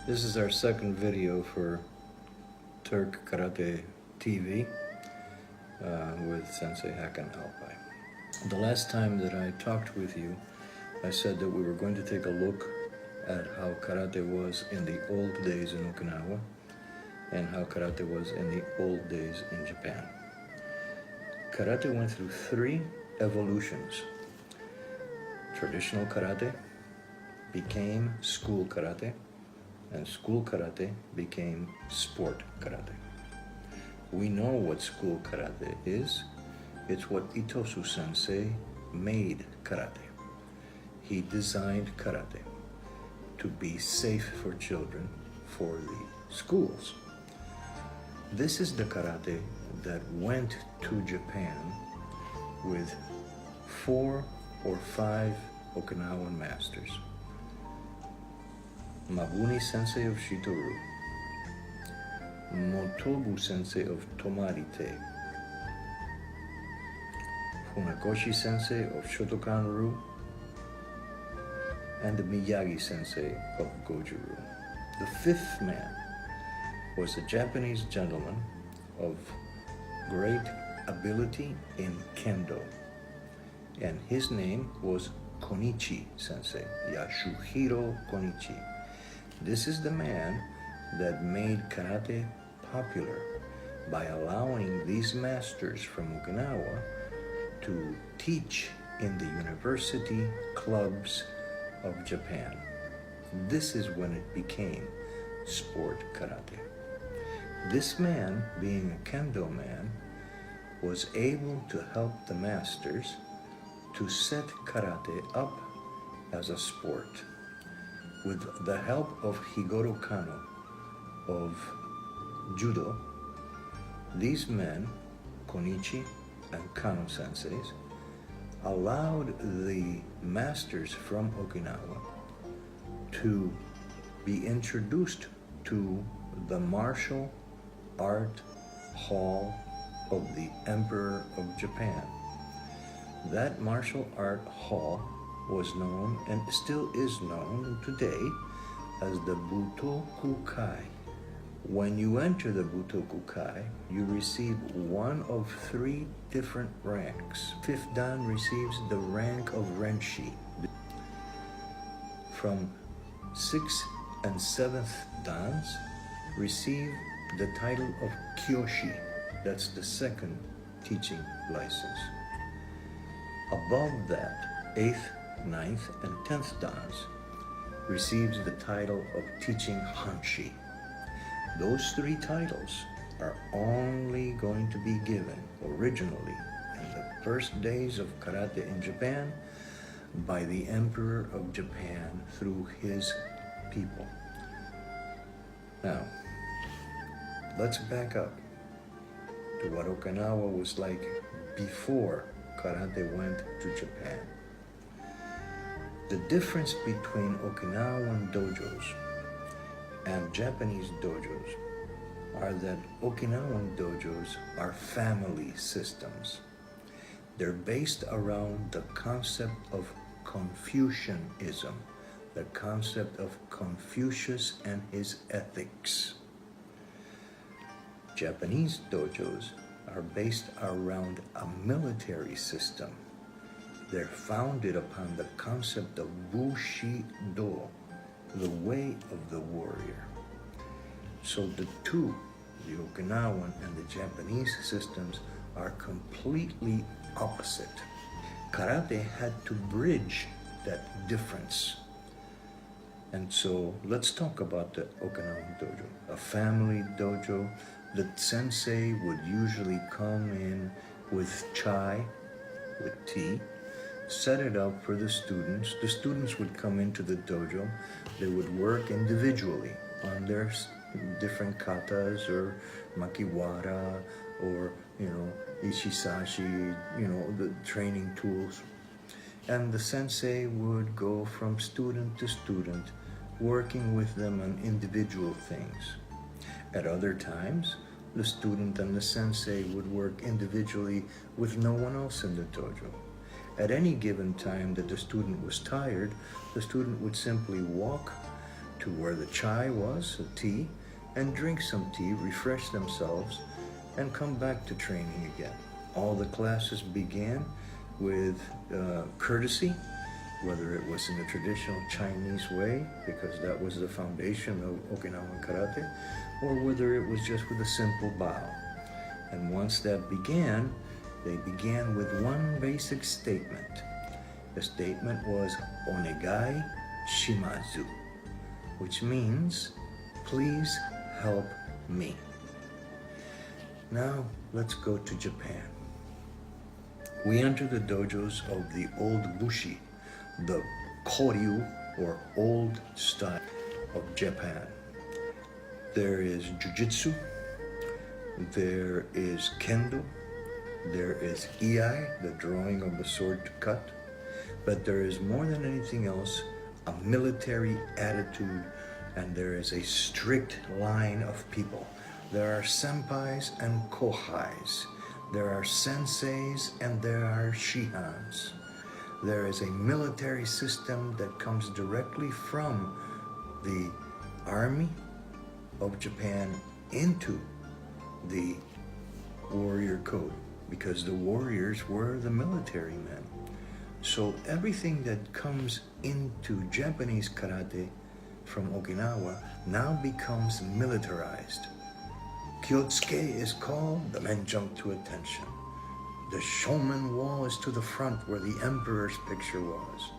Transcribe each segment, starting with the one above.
This is our second video for Turk Karate TV with Sensei Hakan Albear. The last time that I talked with you, I said that we were going to take a look at how karate was in the old days in Okinawa and how karate was in the old days in Japan. Karate went through three evolutions. Traditional karate became school karate, and school karate became sport karate. We know what school karate is. It's what Itosu Sensei made karate. He designed karate to be safe for children for the schools. This is the karate that went to Japan with 4 or 5 Okinawan masters. Mabuni Sensei of Shitoru, Motobu Sensei of Tomarite, Funakoshi Sensei of Shotokan-ryu, and the Miyagi Sensei of GojuRyu. The 5th man was a Japanese gentleman of great ability in Kendo, and his name was Konichi Sensei, Yasuhiro Konichi. This is the man that made karate popular by allowing these masters from Okinawa to teach in the university clubs of Japan. This is when it became sport karate. This man, being a kendo man, was able to help the masters to set karate up as a sport. With the help of Higoro Kano of Judo, these men, Konichi and Kano senseis, allowed the masters from Okinawa to be introduced to the martial art hall of the Emperor of Japan. That martial art hall was known and still is known today as the Butokukai. When you enter the Butokukai, you receive one of 3 different ranks. 5th Dan receives the rank of Renshi. From 6th and 7th Dans receive the title of Kyoshi. That's the 2nd teaching license. Above that, 8th, 9th, and 10th Dans receives the title of teaching Hanshi. Those 3 titles are only going to be given originally in the first days of karate in Japan by the Emperor of Japan through his people. Now, let's back up to what Okinawa was like before karate went to Japan. The difference between Okinawan dojos and Japanese dojos are that Okinawan dojos are family systems. They're based around the concept of Confucianism, the concept of Confucius and his ethics. Japanese dojos are based around a military system. They're founded upon the concept of Bushido, the way of the warrior. So the two, the Okinawan and the Japanese systems, are completely opposite. Karate had to bridge that difference. And so let's talk about the Okinawan dojo. A family dojo. The sensei would usually come in with chai, with tea, set it up for the students. The students would come into the dojo. They would work individually on their different katas or makiwara or, ishisashi, the training tools. And the sensei would go from student to student, working with them on individual things. At other times, the student and the sensei would work individually with no one else in the dojo. At any given time that the student was tired, the student would simply walk to where the chai was, the tea, and drink some tea, refresh themselves, and come back to training again. All the classes began with courtesy, whether it was in the traditional Chinese way, because that was the foundation of Okinawa Karate, or whether it was just with a simple bow. And once that began, they began with one basic statement. The statement was Onegai Shimazu, which means, please help me. Now, let's go to Japan. We enter the dojos of the old Bushi, the Koryu, or old style of Japan. There is Jiu-Jitsu, there is Kendo, there is Iai, the drawing of the sword to cut, but there is more than anything else a military attitude, and there is a strict line of people. There are senpais and kohais. There are senseis and there are shihans. There is a military system that comes directly from the army of Japan into the warrior code, because the warriors were the military men. So everything that comes into Japanese karate from Okinawa now becomes militarized. Kyotsuke is called, the men jump to attention. The Shoman wall is to the front where the emperor's picture was.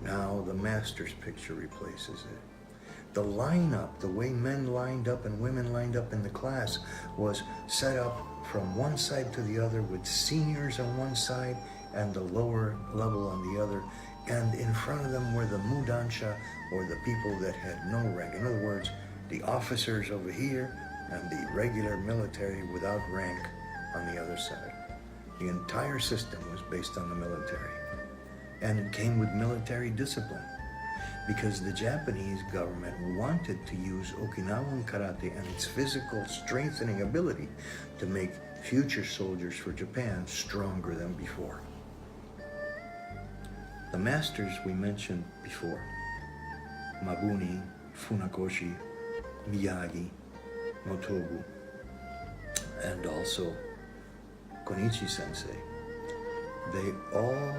Now the master's picture replaces it. The lineup, the way men lined up and women lined up in the class, was set up from one side to the other, with seniors on one side and the lower level on the other. And in front of them were the mudansha, or the people that had no rank. In other words, the officers over here and the regular military without rank on the other side. The entire system was based on the military. And it came with military discipline, because the Japanese government wanted to use Okinawan karate and its physical strengthening ability to make future soldiers for Japan stronger than before. The masters we mentioned before, Mabuni, Funakoshi, Miyagi, Motobu, and also Konichi Sensei, they all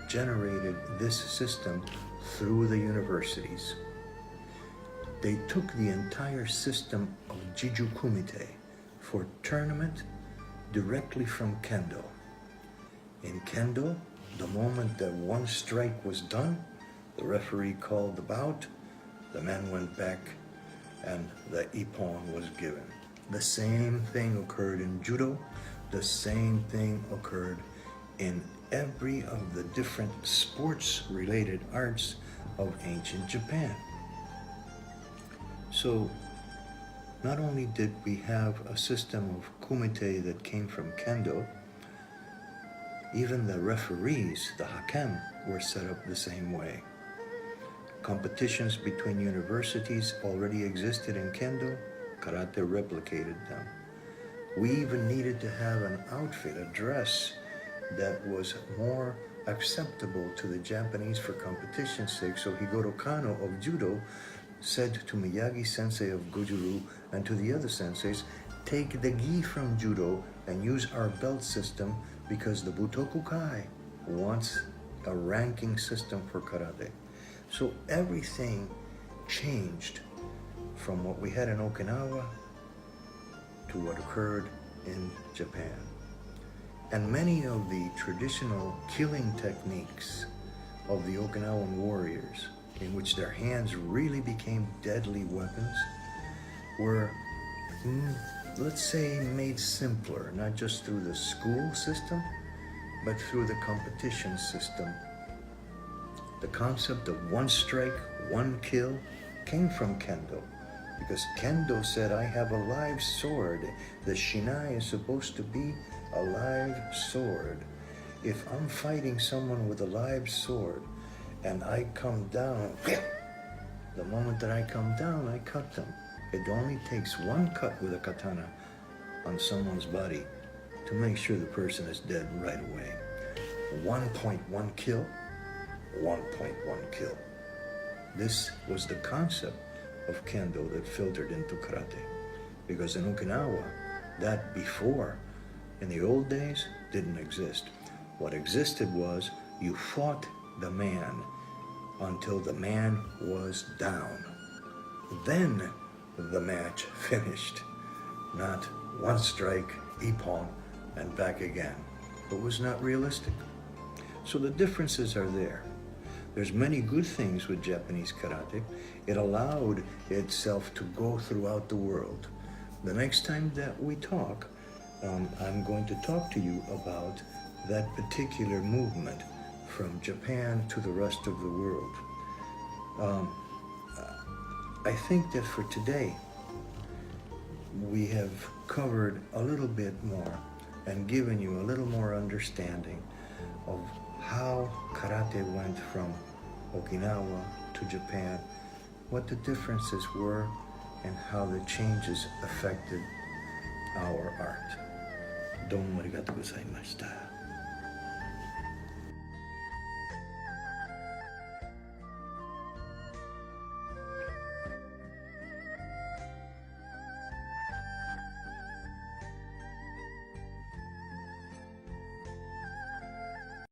generated this system through the universities. They took the entire system of Jiju Kumite for tournament directly from Kendo. In Kendo, the moment that one strike was done, the referee called the bout, the men went back, and the ippon was given. The same thing occurred in judo. The same thing occurred in every of the different sports-related arts of ancient Japan. So, not only did we have a system of kumite that came from Kendo, even the referees, the hakem, were set up the same way. Competitions between universities already existed in Kendo. Karate replicated them. We even needed to have an outfit, a dress, that was more acceptable to the Japanese for competition's sake. So Higoro Kano of Judo said to Miyagi Sensei of GojuRyu and to the other senseis, take the gi from Judo and use our belt system, because the Butoku Kai wants a ranking system for karate. So everything changed from what we had in Okinawa to what occurred in Japan. And many of the traditional killing techniques of the Okinawan warriors, in which their hands really became deadly weapons, were, let's say, made simpler, not just through the school system, but through the competition system. The concept of one strike, one kill came from Kendo, because Kendo said, I have a live sword. The shinai is supposed to be a live sword. If I'm fighting someone with a live sword and I come down, the moment that I come down, I cut them. It only takes one cut with a katana on someone's body to make sure the person is dead right away. 1.1 kill, 1.1 kill. This was the concept of kendo that filtered into karate. Because in Okinawa, that before, in the old days, didn't exist. What existed was you fought the man until the man was down. Then the match finished. Not one strike, ippon, and back again. It was not realistic. So the differences are there. There's many good things with Japanese karate. It allowed itself to go throughout the world. The next time that we talk, I'm going to talk to you about that particular movement from Japan to the rest of the world. I think that for today, we have covered a little bit more and given you a little more understanding of how karate went from Okinawa to Japan, what the differences were, and how the changes affected our art. どうもありがとうございました。